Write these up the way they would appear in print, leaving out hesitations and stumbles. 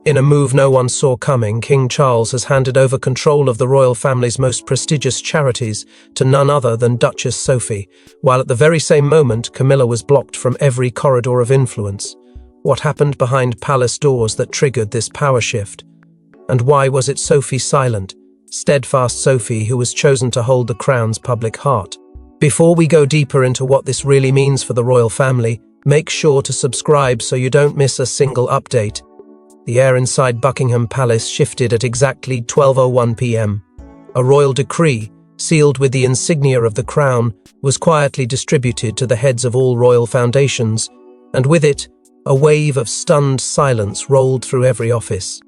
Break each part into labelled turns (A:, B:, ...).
A: In a move no one saw coming, King Charles has handed over control of the royal family's most prestigious charities to none other than Duchess Sophie, while at the very same moment Camilla was blocked from every corridor of influence. What happened behind palace doors that triggered this power shift? And why was it Sophie silent, steadfast Sophie who was chosen to hold the crown's public heart? Before we go deeper into what this really means for the royal family, make sure to subscribe so you don't miss a single update. The air inside Buckingham Palace shifted at exactly 12:01 p.m. A royal decree, sealed with the insignia of the crown, was quietly distributed to the heads of all royal foundations, and with it, a wave of stunned silence rolled through every office.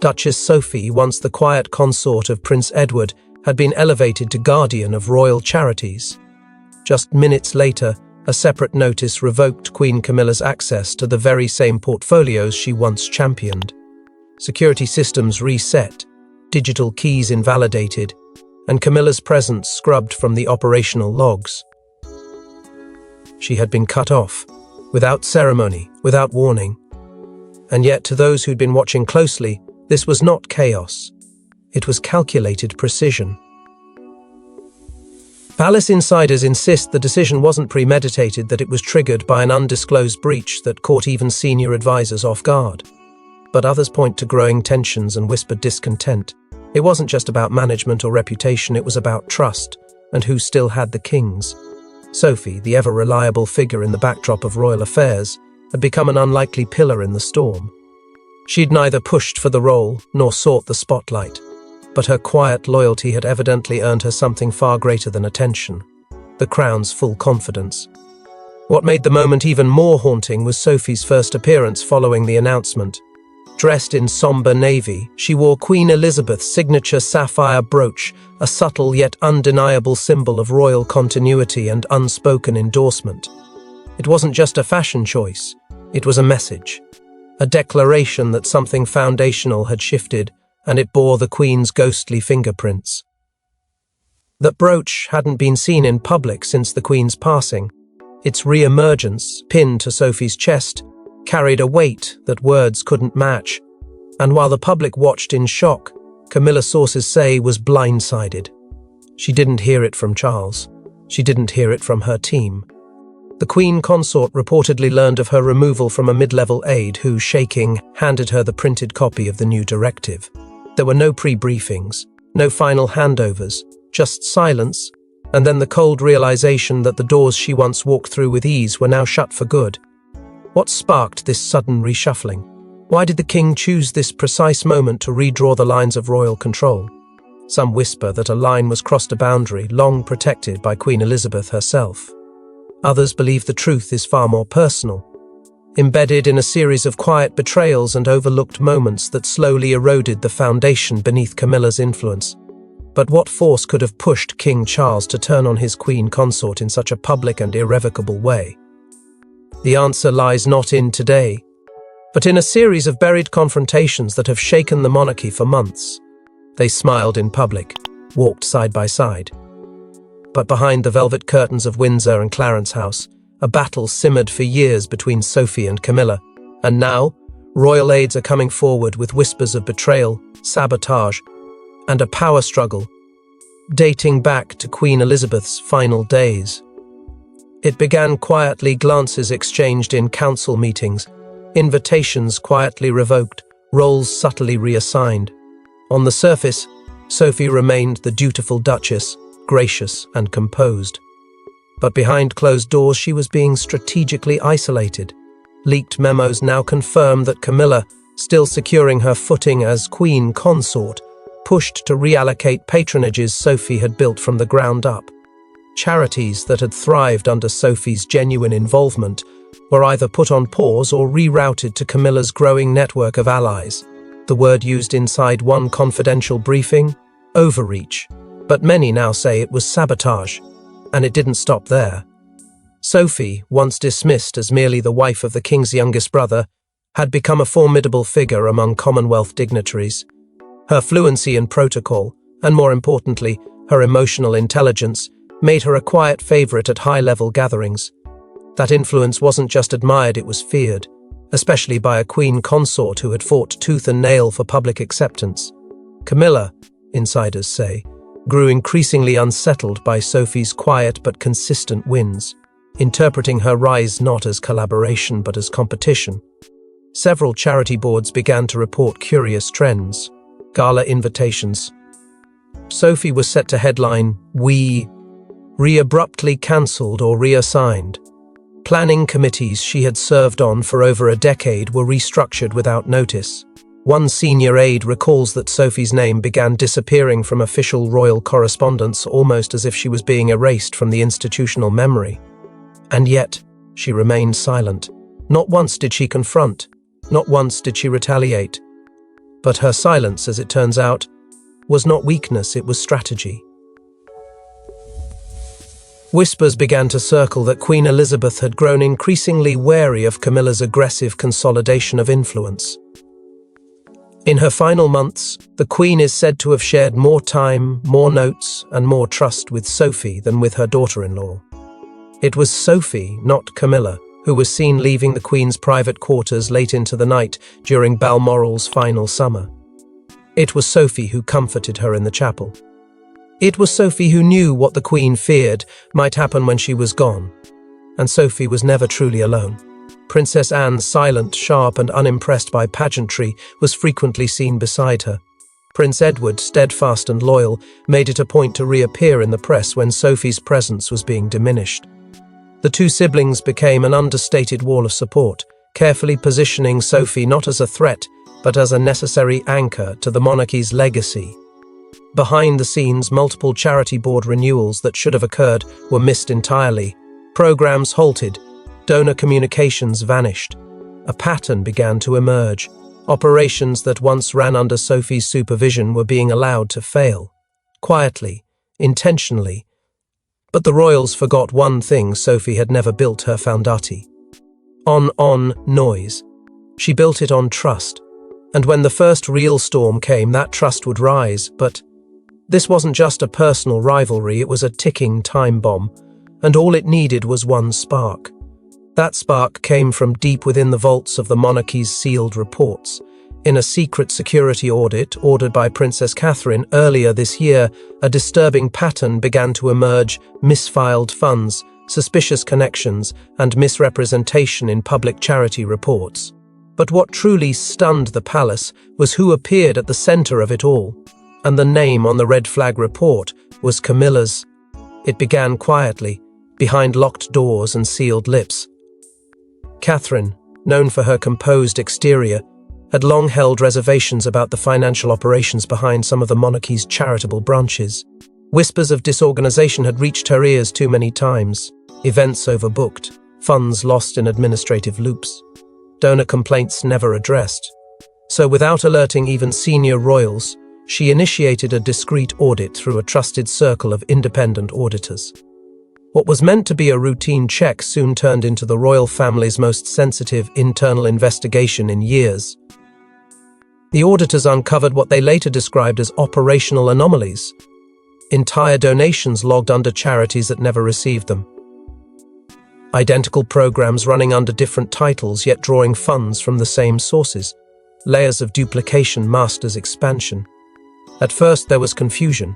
A: Duchess Sophie, once the quiet consort of Prince Edward, had been elevated to guardian of royal charities. Just minutes later, a separate notice revoked Queen Camilla's access to the very same portfolios she once championed. Security systems reset, digital keys invalidated, and Camilla's presence scrubbed from the operational logs. She had been cut off, without ceremony, without warning. And yet, to those who'd been watching closely, this was not chaos. It was calculated precision. Palace insiders insist the decision wasn't premeditated, that it was triggered by an undisclosed breach that caught even senior advisors off guard. But others point to growing tensions and whispered discontent. It wasn't just about management or reputation, it was about trust and who still had the kings. Sophie, the ever-reliable figure in the backdrop of royal affairs, had become an unlikely pillar in the storm. She'd neither pushed for the role nor sought the spotlight. But her quiet loyalty had evidently earned her something far greater than attention: the crown's full confidence. What made the moment even more haunting was Sophie's first appearance following the announcement. Dressed in somber navy, she wore Queen Elizabeth's signature sapphire brooch, a subtle yet undeniable symbol of royal continuity and unspoken endorsement. It wasn't just a fashion choice, it was a message, a declaration that something foundational had shifted, and it bore the Queen's ghostly fingerprints. That brooch hadn't been seen in public since the Queen's passing. Its re-emergence, pinned to Sophie's chest, carried a weight that words couldn't match, and while the public watched in shock, Camilla, sources say, was blindsided. She didn't hear it from Charles. She didn't hear it from her team. The Queen Consort reportedly learned of her removal from a mid-level aide who, shaking, handed her the printed copy of the new directive. There were no pre-briefings, no final handovers, just silence, and then the cold realization that the doors she once walked through with ease were now shut for good. What sparked this sudden reshuffling? Why did the king choose this precise moment to redraw the lines of royal control? Some whisper that a line was crossed, a boundary long protected by Queen Elizabeth herself. Others believe the truth is far more personal, embedded in a series of quiet betrayals and overlooked moments that slowly eroded the foundation beneath Camilla's influence. But what force could have pushed King Charles to turn on his queen consort in such a public and irrevocable way? The answer lies not in today, but in a series of buried confrontations that have shaken the monarchy for months. They smiled in public, walked side by side. But behind the velvet curtains of Windsor and Clarence House, a battle simmered for years between Sophie and Camilla, and now, royal aides are coming forward with whispers of betrayal, sabotage, and a power struggle, dating back to Queen Elizabeth's final days. It began quietly, glances exchanged in council meetings, invitations quietly revoked, roles subtly reassigned. On the surface, Sophie remained the dutiful duchess, gracious and composed. But behind closed doors she was being strategically isolated. Leaked memos now confirm that Camilla, still securing her footing as queen consort, pushed to reallocate patronages Sophie had built from the ground up. Charities that had thrived under Sophie's genuine involvement were either put on pause or rerouted to Camilla's growing network of allies. The word used inside one confidential briefing? Overreach. But many now say it was sabotage. And it didn't stop there. Sophie, once dismissed as merely the wife of the king's youngest brother, had become a formidable figure among Commonwealth dignitaries. Her fluency in protocol, and more importantly, her emotional intelligence, made her a quiet favorite at high-level gatherings. That influence wasn't just admired, it was feared. especially by a queen consort who had fought tooth and nail for public acceptance. Camilla, insiders say, grew increasingly unsettled by Sophie's quiet but consistent wins, interpreting her rise not as collaboration but as competition. Several charity boards began to report curious trends. Gala invitations. Sophie was set to headline, "We," abruptly cancelled or reassigned. Planning committees she had served on for over a decade were restructured without notice. One senior aide recalls that Sophie's name began disappearing from official royal correspondence almost as if she was being erased from the institutional memory. And yet, she remained silent. Not once did she confront. Not once did she retaliate. But her silence, as it turns out, was not weakness, it was strategy. Whispers began to circle that Queen Elizabeth had grown increasingly wary of Camilla's aggressive consolidation of influence. In her final months, the Queen is said to have shared more time, more notes, and more trust with Sophie than with her daughter-in-law. It was Sophie, not Camilla, who was seen leaving the Queen's private quarters late into the night during Balmoral's final summer. It was Sophie who comforted her in the chapel. It was Sophie who knew what the Queen feared might happen when she was gone. And Sophie was never truly alone. Princess Anne, silent, sharp, and unimpressed by pageantry, was frequently seen beside her. Prince Edward, steadfast and loyal, made it a point to reappear in the press when Sophie's presence was being diminished. The two siblings became an understated wall of support, carefully positioning Sophie not as a threat, but as a necessary anchor to the monarchy's legacy. Behind the scenes, multiple charity board renewals that should have occurred were missed entirely. Programs halted. Donor communications vanished. A pattern began to emerge. Operations that once ran under Sophie's supervision were being allowed to fail. Quietly, intentionally. But the royals forgot one thing: Sophie had never built her foundati on noise. She built it on trust. And when the first real storm came, that trust would rise. But this wasn't just a personal rivalry, it was a ticking time bomb. And all it needed was one spark. That spark came from deep within the vaults of the monarchy's sealed reports. In a secret security audit ordered by Princess Catherine earlier this year, a disturbing pattern began to emerge: misfiled funds, suspicious connections, and misrepresentation in public charity reports. But what truly stunned the palace was who appeared at the center of it all. And the name on the red flag report was Camilla's. It began quietly, behind locked doors and sealed lips. Catherine, known for her composed exterior, had long held reservations about the financial operations behind some of the monarchy's charitable branches. Whispers of disorganization had reached her ears too many times. Events overbooked, funds lost in administrative loops, donor complaints never addressed. So without alerting even senior royals, she initiated a discreet audit through a trusted circle of independent auditors. What was meant to be a routine check soon turned into the royal family's most sensitive internal investigation in years. The auditors uncovered what they later described as operational anomalies. Entire donations logged under charities that never received them. Identical programs running under different titles yet drawing funds from the same sources. Layers of duplication masked as expansion. At first there was confusion,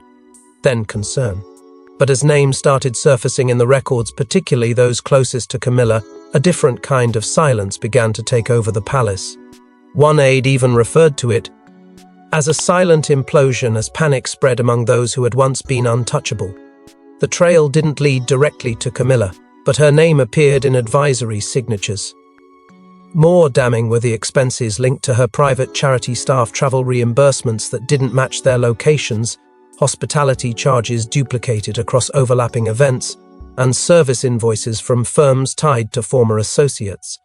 A: then concern. But as names started surfacing in the records, particularly those closest to Camilla, a different kind of silence began to take over the palace. One aide even referred to it as a silent implosion as panic spread among those who had once been untouchable. The trail didn't lead directly to Camilla, but her name appeared in advisory signatures. More damning were the expenses linked to her private charity staff travel reimbursements that didn't match their locations, hospitality charges duplicated across overlapping events, and service invoices from firms tied to former associates.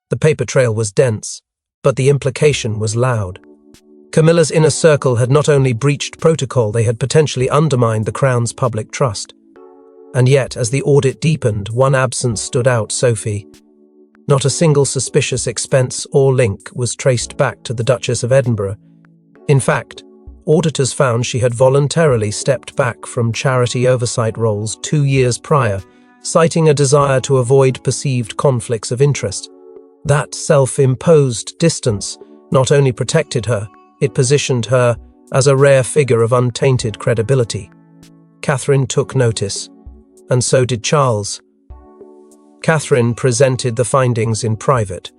A: The paper trail was dense, but the implication was loud. Camilla's inner circle had not only breached protocol, they had potentially undermined the Crown's public trust. And yet, as the audit deepened, one absence stood out: Sophie. Not a single suspicious expense or link was traced back to the Duchess of Edinburgh. In fact, auditors found she had voluntarily stepped back from charity oversight roles 2 years prior, citing a desire to avoid perceived conflicts of interest. That self-imposed distance not only protected her, it positioned her as a rare figure of untainted credibility. Catherine took notice, and so did Charles. Catherine presented the findings in private,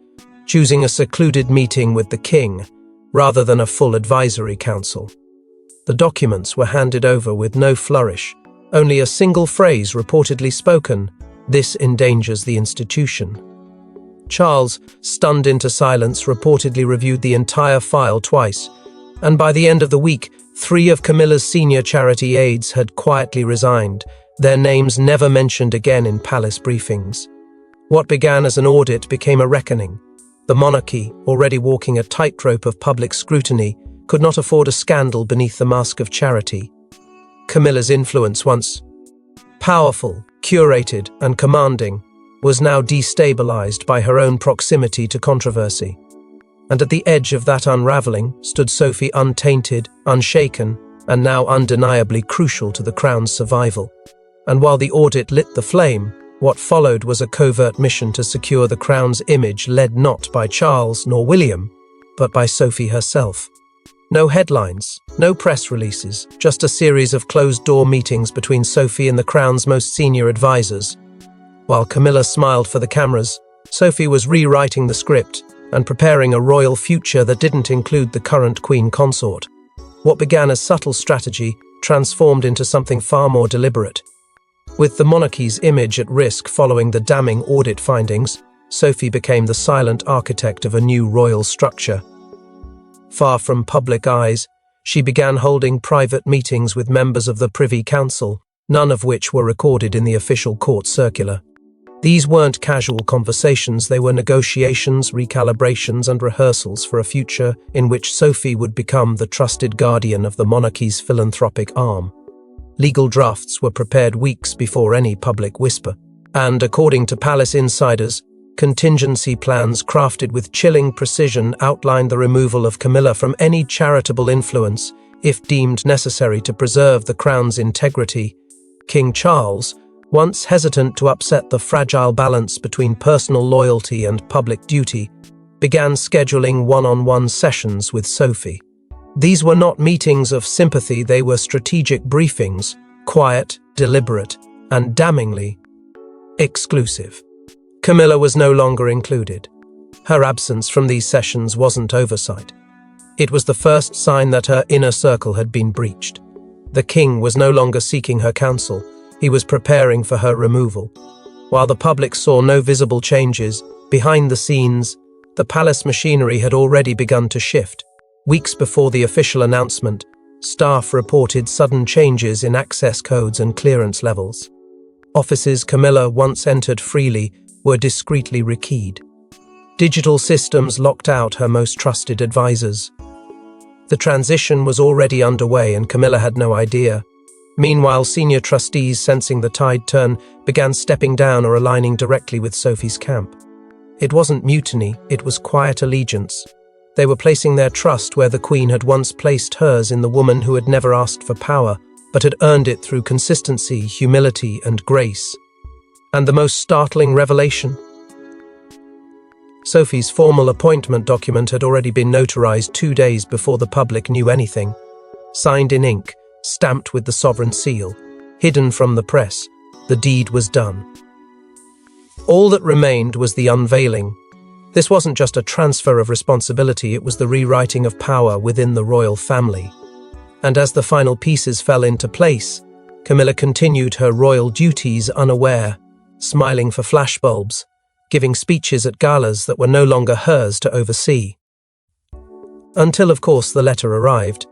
A: choosing a secluded meeting with the king rather than a full advisory council. The documents were handed over with no flourish, only a single phrase reportedly spoken: "This endangers the institution." Charles, stunned into silence, reportedly reviewed the entire file twice, and by the end of the week, 3 of Camilla's senior charity aides had quietly resigned, their names never mentioned again in palace briefings. What began as an audit became a reckoning. The monarchy, already walking a tightrope of public scrutiny, could not afford a scandal beneath the mask of charity. Camilla's influence, once powerful, curated, and commanding, was now destabilized by her own proximity to controversy. And at the edge of that unraveling stood Sophie, untainted, unshaken, and now undeniably crucial to the crown's survival. And while the audit lit the flame, what followed was a covert mission to secure the crown's image, led not by Charles nor William, but by Sophie herself. No headlines, no press releases, just a series of closed-door meetings between Sophie and the crown's most senior advisors. While Camilla smiled for the cameras, Sophie was rewriting the script and preparing a royal future that didn't include the current queen consort. What began as subtle strategy transformed into something far more deliberate. With the monarchy's image at risk following the damning audit findings, Sophie became the silent architect of a new royal structure. Far from public eyes, she began holding private meetings with members of the Privy Council, none of which were recorded in the official court circular. These weren't casual conversations, they were negotiations, recalibrations, and rehearsals for a future in which Sophie would become the trusted guardian of the monarchy's philanthropic arm. Legal drafts were prepared weeks before any public whisper, and, according to palace insiders, contingency plans crafted with chilling precision outlined the removal of Camilla from any charitable influence if deemed necessary to preserve the crown's integrity. King Charles, once hesitant to upset the fragile balance between personal loyalty and public duty, began scheduling one-on-one sessions with Sophie. These were not meetings of sympathy, they were strategic briefings, quiet, deliberate, and damningly exclusive. Camilla was no longer included. Her absence from these sessions wasn't oversight. It was the first sign that her inner circle had been breached. The king was no longer seeking her counsel, he was preparing for her removal. While the public saw no visible changes, behind the scenes, the palace machinery had already begun to shift. Weeks before the official announcement, staff reported sudden changes in access codes and clearance levels. Offices Camilla once entered freely were discreetly rekeyed. Digital systems locked out her most trusted advisors. The transition was already underway and Camilla had no idea. Meanwhile, senior trustees, sensing the tide turn, began stepping down or aligning directly with Sophie's camp. It wasn't mutiny, it was quiet allegiance. They were placing their trust where the Queen had once placed hers, in the woman who had never asked for power, but had earned it through consistency, humility, and grace. And the most startling revelation? Sophie's formal appointment document had already been notarized 2 days before the public knew anything. Signed in ink, stamped with the sovereign seal, hidden from the press, the deed was done. All that remained was the unveiling. This wasn't just a transfer of responsibility, it was the rewriting of power within the royal family. And as the final pieces fell into place, Camilla continued her royal duties unaware, smiling for flashbulbs, giving speeches at galas that were no longer hers to oversee. Until, of course, the letter arrived.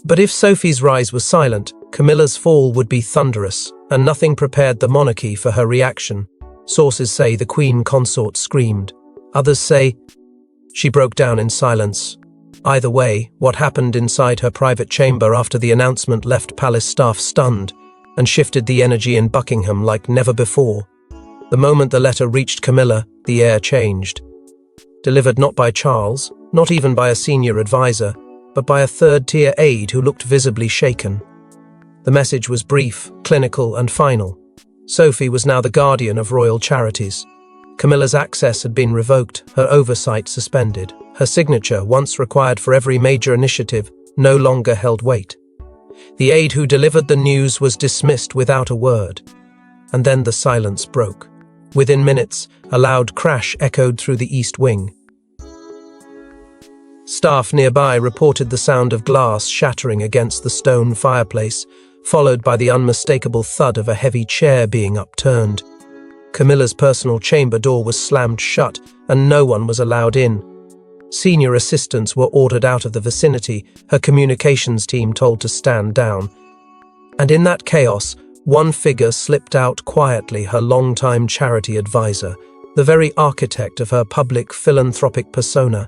A: But if Sophie's rise was silent, Camilla's fall would be thunderous, and nothing prepared the monarchy for her reaction. Sources say the queen consort screamed. Others say she broke down in silence. Either way, what happened inside her private chamber after the announcement left palace staff stunned and shifted the energy in Buckingham like never before. The moment the letter reached Camilla, the air changed. Delivered not by Charles, not even by a senior advisor, but by a third-tier aide who looked visibly shaken. The message was brief, clinical, and final. Sophie was now the guardian of royal charities. Camilla's access had been revoked, her oversight suspended. Her signature, once required for every major initiative, no longer held weight. The aide who delivered the news was dismissed without a word. And then the silence broke. Within minutes, a loud crash echoed through the east wing. Staff nearby reported the sound of glass shattering against the stone fireplace, followed by the unmistakable thud of a heavy chair being upturned. Camilla's personal chamber door was slammed shut, and no one was allowed in. Senior assistants were ordered out of the vicinity, her communications team told to stand down. And in that chaos, one figure slipped out quietly, her longtime charity advisor, the very architect of her public philanthropic persona.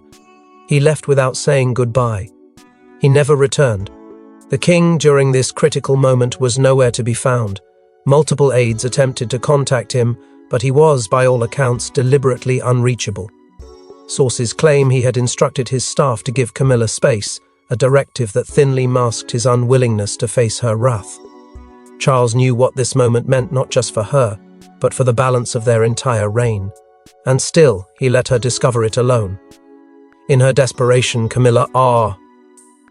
A: He left without saying goodbye. He never returned. The king, during this critical moment, was nowhere to be found. Multiple aides attempted to contact him, but he was, by all accounts, deliberately unreachable. Sources claim he had instructed his staff to give Camilla space, a directive that thinly masked his unwillingness to face her wrath. Charles knew what this moment meant not just for her, but for the balance of their entire reign. And still, he let her discover it alone. In her desperation, Camilla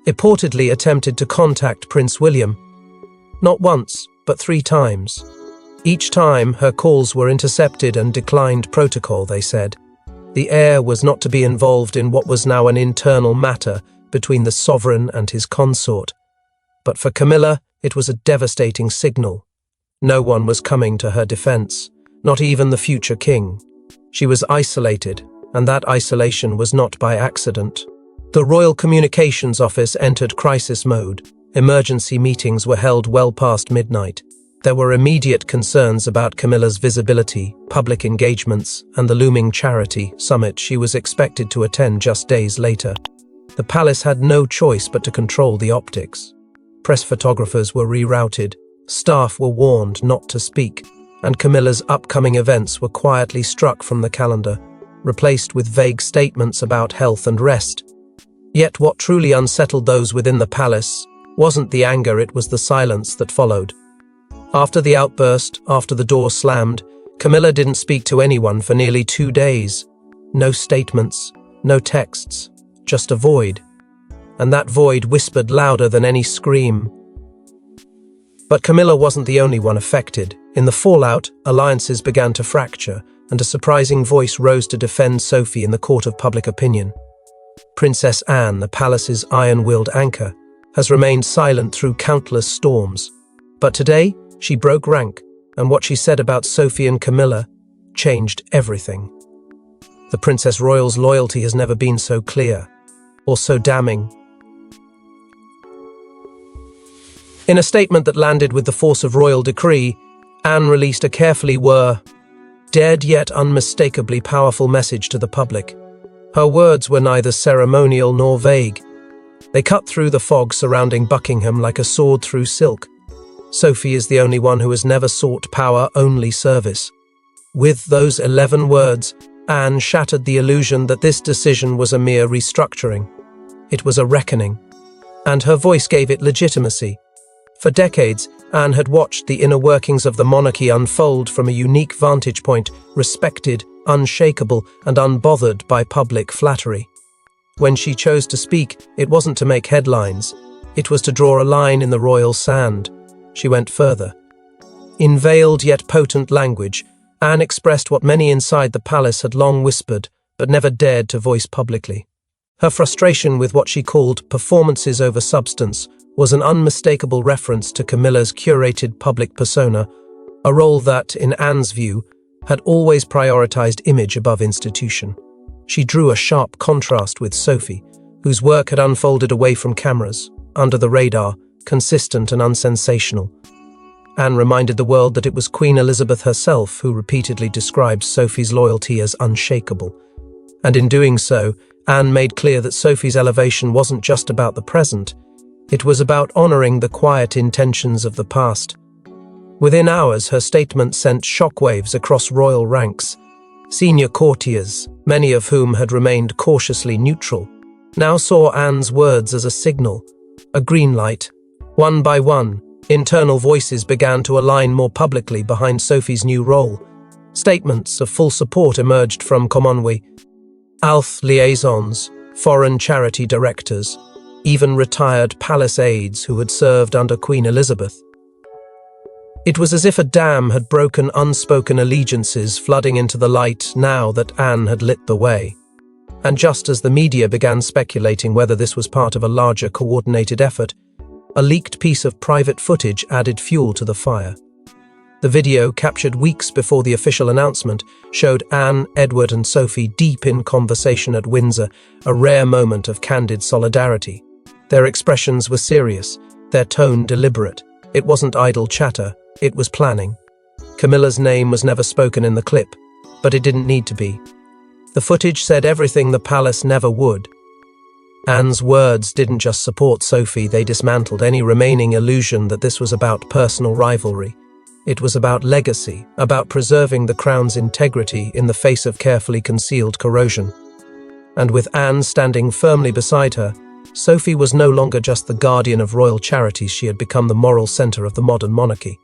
A: reportedly attempted to contact Prince William. Not once, but 3 times. Each time, her calls were intercepted and declined protocol, they said. The heir was not to be involved in what was now an internal matter between the sovereign and his consort. But for Camilla, it was a devastating signal. No one was coming to her defense, not even the future king. She was isolated, and that isolation was not by accident. The Royal Communications Office entered crisis mode. Emergency meetings were held well past midnight. There were immediate concerns about Camilla's visibility, public engagements, and the looming charity summit she was expected to attend just days later. The palace had no choice but to control the optics. Press photographers were rerouted, staff were warned not to speak, and Camilla's upcoming events were quietly struck from the calendar, replaced with vague statements about health and rest. Yet what truly unsettled those within the palace wasn't the anger, it was the silence that followed. After the outburst, after the door slammed, Camilla didn't speak to anyone for nearly 2 days. No statements, no texts, just a void. And that void whispered louder than any scream. But Camilla wasn't the only one affected. In the fallout, alliances began to fracture, and a surprising voice rose to defend Sophie in the court of public opinion. Princess Anne, the palace's iron-willed anchor, has remained silent through countless storms. But today, she broke rank, and what she said about Sophie and Camilla changed everything. The Princess Royal's loyalty has never been so clear, or so damning. In a statement that landed with the force of royal decree, Anne released a carefully worded yet unmistakably powerful message to the public. Her words were neither ceremonial nor vague. They cut through the fog surrounding Buckingham like a sword through silk. Sophie is the only one who has never sought power, only service. With those 11 words, Anne shattered the illusion that this decision was a mere restructuring. It was a reckoning, and her voice gave it legitimacy. For decades, Anne had watched the inner workings of the monarchy unfold from a unique vantage point, respected, unshakable, and unbothered by public flattery. When she chose to speak, it wasn't to make headlines. It was to draw a line in the royal sand. She went further. In veiled yet potent language, Anne expressed what many inside the palace had long whispered, but never dared to voice publicly. Her frustration with what she called performances over substance was an unmistakable reference to Camilla's curated public persona, a role that, in Anne's view, had always prioritized image above institution. She drew a sharp contrast with Sophie, whose work had unfolded away from cameras, under the radar, consistent and unsensational. Anne reminded the world that it was Queen Elizabeth herself who repeatedly described Sophie's loyalty as unshakable. And in doing so, Anne made clear that Sophie's elevation wasn't just about the present, it was about honoring the quiet intentions of the past. Within hours, her statement sent shockwaves across royal ranks. Senior courtiers, many of whom had remained cautiously neutral, now saw Anne's words as a signal, a green light. One by one, internal voices began to align more publicly behind Sophie's new role. Statements of full support emerged from Commonwealth, Alth liaisons, foreign charity directors, even retired palace aides who had served under Queen Elizabeth. It was as if a dam had broken, unspoken allegiances flooding into the light now that Anne had lit the way. And just as the media began speculating whether this was part of a larger coordinated effort, a leaked piece of private footage added fuel to the fire. The video, captured weeks before the official announcement, showed Anne, Edward and Sophie deep in conversation at Windsor, a rare moment of candid solidarity. Their expressions were serious, their tone deliberate. It wasn't idle chatter, it was planning. Camilla's name was never spoken in the clip, but it didn't need to be. The footage said everything the palace never would. Anne's words didn't just support Sophie, they dismantled any remaining illusion that this was about personal rivalry. It was about legacy, about preserving the crown's integrity in the face of carefully concealed corrosion. And with Anne standing firmly beside her, Sophie was no longer just the guardian of royal charities, she had become the moral centre of the modern monarchy.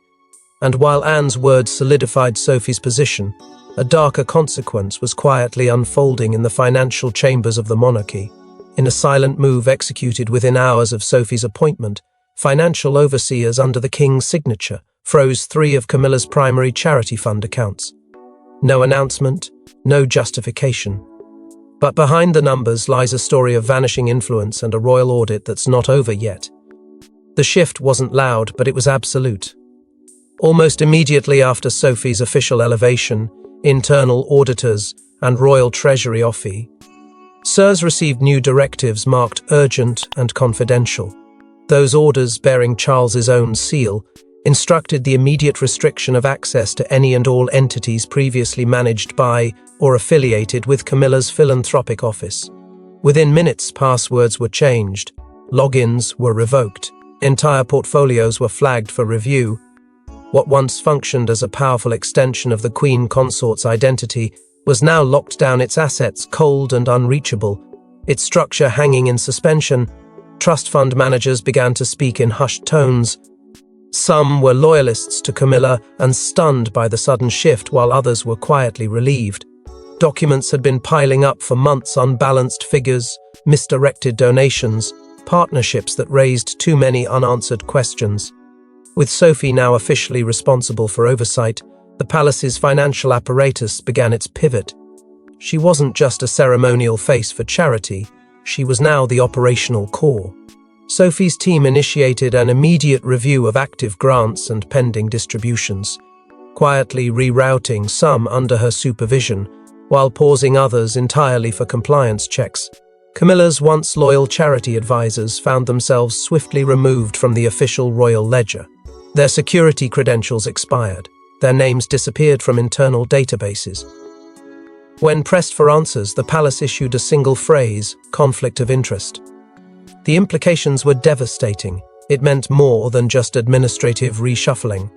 A: And while Anne's words solidified Sophie's position, a darker consequence was quietly unfolding in the financial chambers of the monarchy. In a silent move executed within hours of Sophie's appointment, financial overseers under the king's signature froze 3 of Camilla's primary charity fund accounts. No announcement, no justification. But behind the numbers lies a story of vanishing influence and a royal audit that's not over yet. The shift wasn't loud, but it was absolute. Almost immediately after Sophie's official elevation, internal auditors and royal treasury officials received new directives marked urgent and confidential. Those orders, bearing Charles's own seal, instructed the immediate restriction of access to any and all entities previously managed by or affiliated with Camilla's philanthropic office. Within minutes, passwords were changed, logins were revoked, entire portfolios were flagged for review. What once functioned as a powerful extension of the Queen Consort's identity was now locked down, its assets cold and unreachable, its structure hanging in suspension. Trust fund managers began to speak in hushed tones. Some were loyalists to Camilla and stunned by the sudden shift, while others were quietly relieved. Documents had been piling up for months, unbalanced figures, misdirected donations, partnerships that raised too many unanswered questions. With Sophie now officially responsible for oversight, the palace's financial apparatus began its pivot. She wasn't just a ceremonial face for charity, she was now the operational core. Sophie's team initiated an immediate review of active grants and pending distributions, quietly rerouting some under her supervision, while pausing others entirely for compliance checks. Camilla's once loyal charity advisors found themselves swiftly removed from the official royal ledger. Their security credentials expired. Their names disappeared from internal databases. When pressed for answers, the palace issued a single phrase: conflict of interest. The implications were devastating. It meant more than just administrative reshuffling.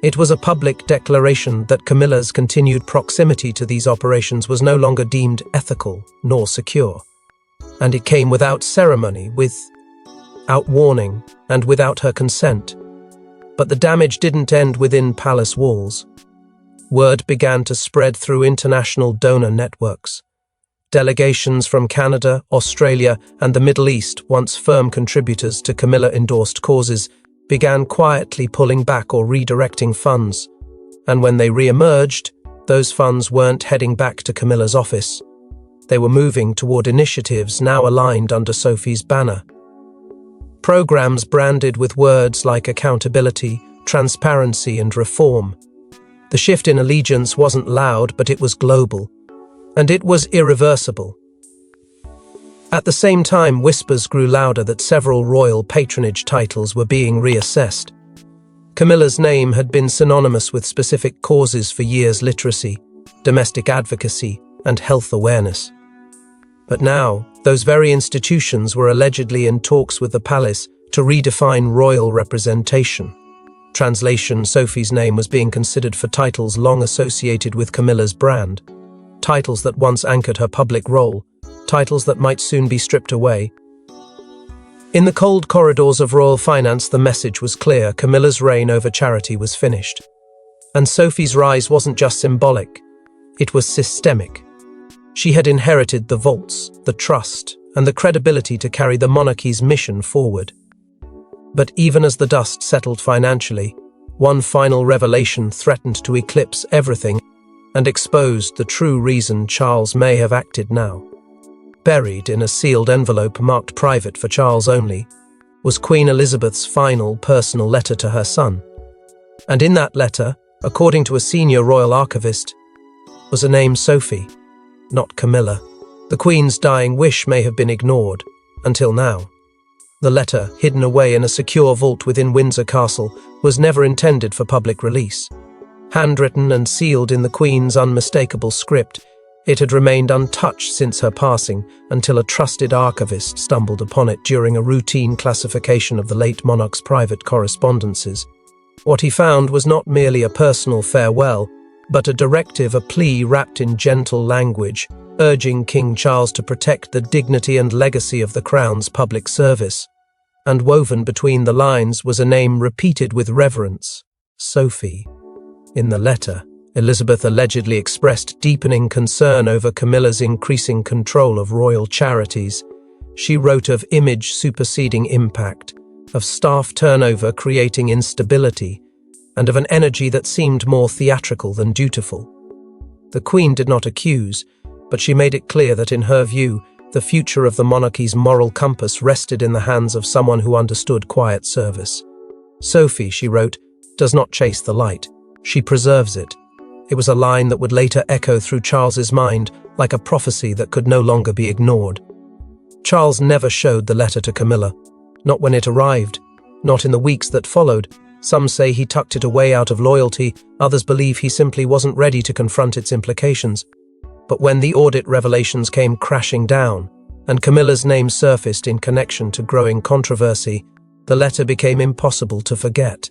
A: It was a public declaration that Camilla's continued proximity to these operations was no longer deemed ethical nor secure. And it came without ceremony, without warning, and without her consent. But the damage didn't end within palace walls. Word began to spread through international donor networks. Delegations from Canada, Australia, and the Middle East, once firm contributors to Camilla-endorsed causes, began quietly pulling back or redirecting funds. And when they re-emerged, those funds weren't heading back to Camilla's office. They were moving toward initiatives now aligned under Sophie's banner. Programs branded with words like accountability, transparency, and reform. The shift in allegiance wasn't loud, but it was global. And it was irreversible. At the same time, whispers grew louder that several royal patronage titles were being reassessed. Camilla's name had been synonymous with specific causes for years: literacy, domestic advocacy, and health awareness. But now, those very institutions were allegedly in talks with the palace to redefine royal representation. Translation: Sophie's name was being considered for titles long associated with Camilla's brand. Titles that once anchored her public role, titles that might soon be stripped away. In the cold corridors of royal finance, the message was clear: Camilla's reign over charity was finished. And Sophie's rise wasn't just symbolic, it was systemic. She had inherited the vaults, the trust, and the credibility to carry the monarchy's mission forward. But even as the dust settled financially, one final revelation threatened to eclipse everything and exposed the true reason Charles may have acted now. Buried in a sealed envelope marked private for Charles only, was Queen Elizabeth's final personal letter to her son. And in that letter, according to a senior royal archivist, was a name Sophie, not Camilla. The Queen's dying wish may have been ignored, until now. The letter, hidden away in a secure vault within Windsor Castle, was never intended for public release. Handwritten and sealed in the Queen's unmistakable script, it had remained untouched since her passing until a trusted archivist stumbled upon it during a routine classification of the late monarch's private correspondences. What he found was not merely a personal farewell, but a directive, a plea wrapped in gentle language, urging King Charles to protect the dignity and legacy of the Crown's public service. And woven between the lines was a name repeated with reverence: Sophie. In the letter, Elizabeth allegedly expressed deepening concern over Camilla's increasing control of royal charities. She wrote of image superseding impact, of staff turnover creating instability, and of an energy that seemed more theatrical than dutiful. The Queen did not accuse, but she made it clear that in her view, the future of the monarchy's moral compass rested in the hands of someone who understood quiet service. Sophie, she wrote, does not chase the light, she preserves it. It was a line that would later echo through Charles's mind like a prophecy that could no longer be ignored. Charles never showed the letter to Camilla, not when it arrived, not in the weeks that followed. Some say he tucked it away out of loyalty, others believe he simply wasn't ready to confront its implications. But when the audit revelations came crashing down, and Camilla's name surfaced in connection to growing controversy, the letter became impossible to forget.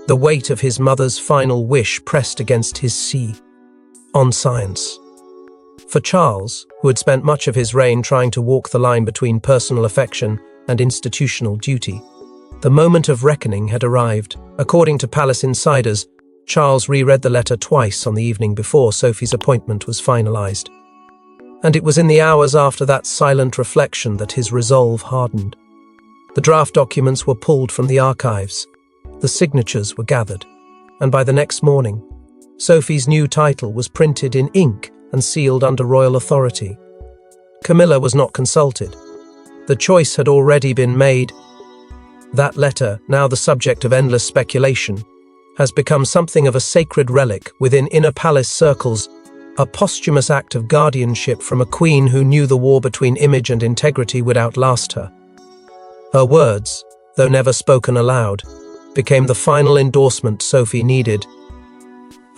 A: The weight of his mother's final wish pressed against his sea on science. For Charles, who had spent much of his reign trying to walk the line between personal affection and institutional duty, the moment of reckoning had arrived. According to palace insiders, Charles reread the letter twice on the evening before Sophie's appointment was finalized. And it was in the hours after that silent reflection that his resolve hardened. The draft documents were pulled from the archives. The signatures were gathered, and by the next morning, Sophie's new title was printed in ink and sealed under royal authority. Camilla was not consulted. The choice had already been made. That letter, now the subject of endless speculation, has become something of a sacred relic within inner palace circles, a posthumous act of guardianship from a queen who knew the war between image and integrity would outlast her. Her words, though never spoken aloud, became the final endorsement Sophie needed.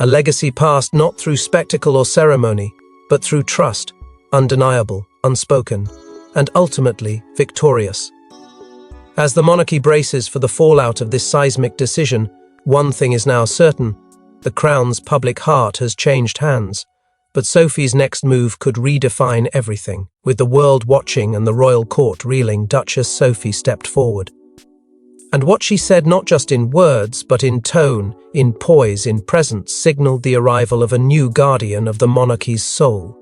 A: A legacy passed not through spectacle or ceremony, but through trust, undeniable, unspoken, and ultimately victorious. As the monarchy braces for the fallout of this seismic decision, one thing is now certain: the Crown's public heart has changed hands. But Sophie's next move could redefine everything. With the world watching and the royal court reeling, Duchess Sophie stepped forward. And what she said, not just in words, but in tone, in poise, in presence, signaled the arrival of a new guardian of the monarchy's soul.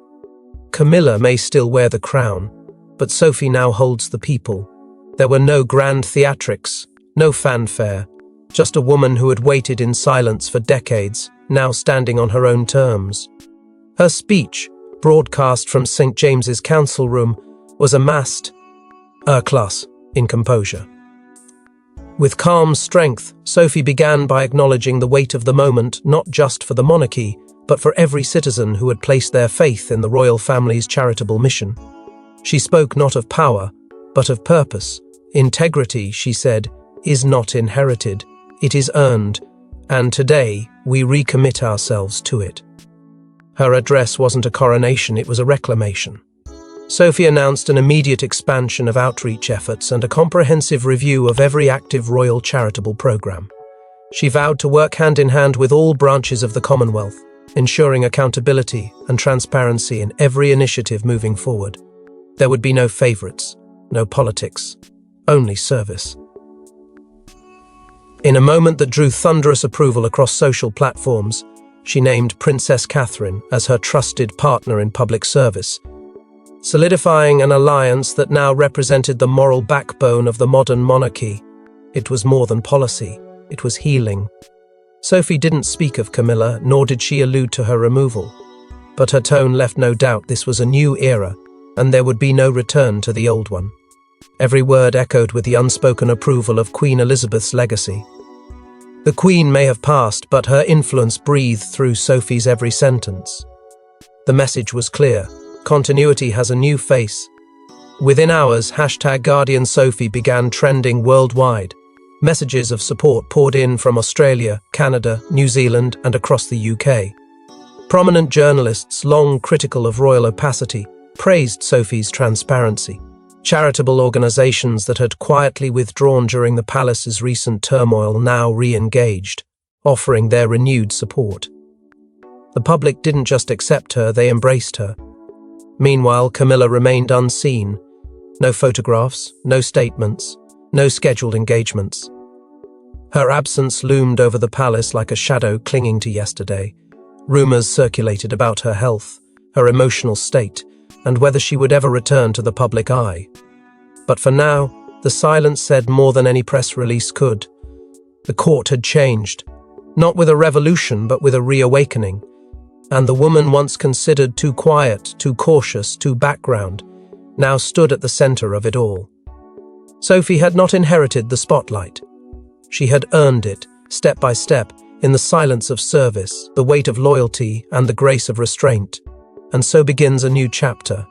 A: Camilla may still wear the crown, but Sophie now holds the people. There were no grand theatrics, no fanfare, just a woman who had waited in silence for decades, now standing on her own terms. Her speech, broadcast from St. James's Council Room, was amassed class in composure. With calm strength, Sophie began by acknowledging the weight of the moment, not just for the monarchy, but for every citizen who had placed their faith in the royal family's charitable mission. She spoke not of power, but of purpose. Integrity, she said, is not inherited, it is earned, and today we recommit ourselves to it. Her address wasn't a coronation, it was a reclamation. Sophie announced an immediate expansion of outreach efforts and a comprehensive review of every active royal charitable program. She vowed to work hand in hand with all branches of the Commonwealth, ensuring accountability and transparency in every initiative moving forward. There would be no favorites, no politics, only service. In a moment that drew thunderous approval across social platforms, she named Princess Catherine as her trusted partner in public service, solidifying an alliance that now represented the moral backbone of the modern monarchy. It was more than policy, it was healing. Sophie didn't speak of Camilla, nor did she allude to her removal. But her tone left no doubt this was a new era, and there would be no return to the old one. Every word echoed with the unspoken approval of Queen Elizabeth's legacy. The Queen may have passed, but her influence breathed through Sophie's every sentence. The message was clear. Continuity has a new face. Within hours, #Guardian Sophie began trending worldwide. Messages of support poured in from Australia, Canada, New Zealand, and across the UK. Prominent journalists, long critical of royal opacity, praised Sophie's transparency. Charitable organisations that had quietly withdrawn during the palace's recent turmoil now re-engaged, offering their renewed support. The public didn't just accept her, they embraced her. Meanwhile, Camilla remained unseen. No photographs, no statements, no scheduled engagements. Her absence loomed over the palace like a shadow clinging to yesterday. Rumours circulated about her health, her emotional state, and whether she would ever return to the public eye. But for now, the silence said more than any press release could. The court had changed, not with a revolution but with a reawakening, and the woman once considered too quiet, too cautious, too background, now stood at the centre of it all. Sophie had not inherited the spotlight. She had earned it, step by step, in the silence of service, the weight of loyalty, and the grace of restraint. And so begins a new chapter.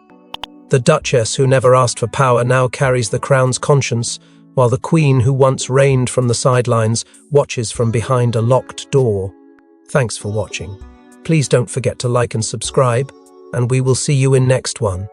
A: The Duchess who never asked for power now carries the crown's conscience, while the Queen who once reigned from the sidelines watches from behind a locked door. Thanks for watching. Please don't forget to like and subscribe, and we will see you in next one.